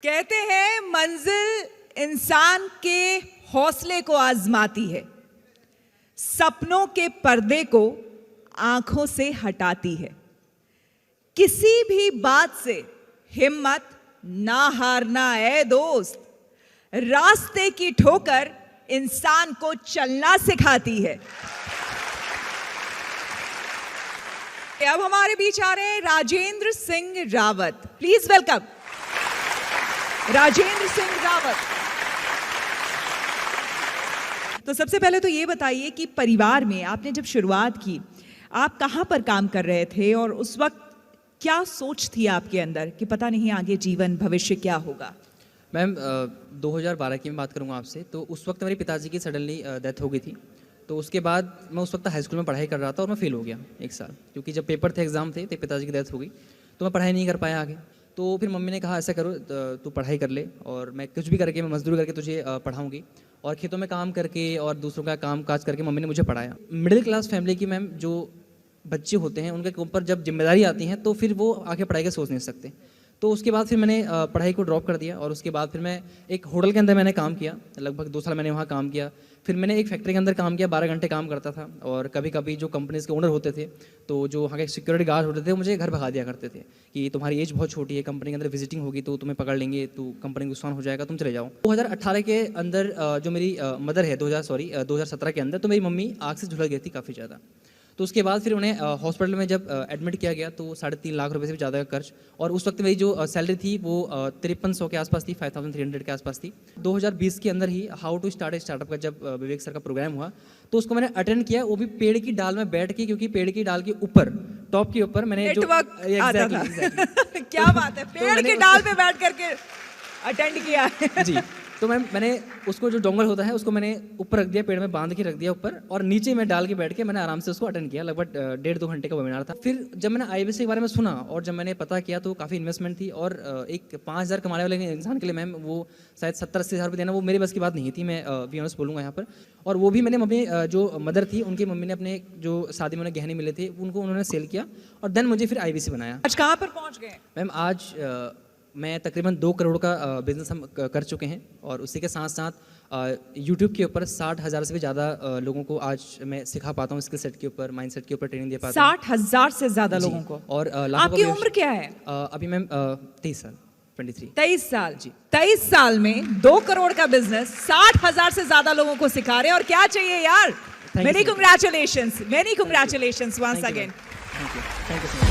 कहते हैं मंजिल इंसान के हौसले को आजमाती है, सपनों के पर्दे को आंखों से हटाती है। किसी भी बात से हिम्मत ना हारना है दोस्त, रास्ते की ठोकर इंसान को चलना सिखाती है। अब हमारे बीच आ रहे हैं राजेंद्र सिंह रावत। Please welcome Rajendra Singh Rawat. तो सबसे पहले तो ये बताइए कि परिवार में आपने जब शुरुआत की, आप कहाँ पर काम कर रहे थे और उस वक्त क्या सोच थी आपके अंदर कि पता नहीं आगे जीवन भविष्य क्या होगा? मैम 2012 की मैं बात करूँगा आपसे, तो उस वक्त मेरे पिताजी की सडनली डेथ हो गई थी। तो उसके बाद मैं उस वक्त हाई स्कूल में पढ़ाई कर रहा था और मैं फेल हो गया एक साल, क्योंकि जब पेपर थे, एग्ज़ाम थे, तो पिताजी की डेथ हो गई, तो मैं पढ़ाई नहीं कर पाया आगे। तो फिर मम्मी ने कहा ऐसा करो, तू पढ़ाई कर ले और मैं कुछ भी करके, मैं मजदूरी करके तुझे पढ़ाऊँगी। और खेतों में काम करके और दूसरों का काम काज करके मम्मी ने मुझे पढ़ाया। मिडिल क्लास फैमिली की मैम जो बच्चे होते हैं, उनके ऊपर जब जिम्मेदारी आती हैं तो फिर वो आगे पढ़ाई का सोच नहीं सकते। तो उसके बाद फिर मैंने पढ़ाई को ड्रॉप कर दिया और उसके बाद फिर मैं एक होटल के अंदर मैंने काम किया, लगभग 2 साल मैंने वहाँ काम किया। फिर मैंने एक फैक्ट्री के अंदर काम किया, 12 घंटे काम करता था। और कभी कभी जो कंपनीज़ के ओनर होते थे, तो जो वहाँ के सिक्योरिटी गार्ड होते थे, वो मुझे घर भगा दिया करते थे कि तुम्हारी एज बहुत छोटी है, कंपनी के अंदर विजिटिंग होगी तो तुम्हें पकड़ लेंगे, तो कंपनी को नुकसान हो जाएगा, तुम चले जाओ। 2018 के अंदर जो मेरी मदर है, 2017 के अंदर, तो मेरी मम्मी आग से झुलस गई थी काफ़ी ज़्यादा। तो उसके बाद फिर उन्हें हॉस्पिटल में जब एडमिट किया गया तो 3.5 लाख रुपए से भी ज़्यादा का खर्च। और उस वक्त मेरी जो सैलरी थी वो 5300 के आसपास थी, 5300 के आसपास थी। 2020 के अंदर ही how to start a startup का जब विवेक सर का प्रोग्राम हुआ, तो उसको मैंने अटेंड किया, वो भी पेड़ की डाल में बैठ के, क्योंकि पेड़ की डाल के ऊपर, टॉप के ऊपर मैंने exactly. क्या बात है, पेड़ की डाल पे बैठ करके अटेंड किया जी। तो मैंने उसको, जो डोंगर होता है, उसको मैंने ऊपर रख दिया, पेड़ में बांध के रख दिया ऊपर, और नीचे में डाल के बैठ के मैंने आराम से उसको अटेंड किया। लगभग 1.5-2 घंटे का वेबिनार था। फिर जब मैंने आईबीएस के बारे में सुना और जब मैंने पता किया तो काफ़ी इन्वेस्टमेंट थी, और एक 5,000 कमाने वाले इंसान के लिए मैम वो शायद 70-80 हज़ार रुपये देना वो मेरे बस की बात नहीं थी, मैं बी ऑनेस्ट बोलूँगा यहाँ पर। और वो भी मैंने मम्मी, जो मदर थी, उनकी मम्मी ने अपने जो शादी में उन्हें गहने मिले थे उनको उन्होंने सेल किया, और देन मुझे फिर आईबीसी बनाया। आज कहाँ पर पहुँच गए मैम? आज मैं तकरीबन 2 करोड़ का बिजनेस हम कर चुके हैं, और उसी के साथ साथ यूट्यूब के ऊपर 60,000 से भी ज़्यादा लोगों को आज मैं सिखा पाता हूँ, स्किल सेट के ऊपर, माइंड सेट के ऊपर ट्रेनिंग दे पाता हूँ। 60,000 से ज़्यादा लोगों को। और आपकी उम्र क्या है? अभी मैम 23 साल, 23। 23 साल जी। 23 साल में 2 करोड़ का बिजनेस 60,000 से ज़्यादा लोगों को सिखा रहे हैं, और क्या चाहिए यार? Many congratulations once again. Thank you.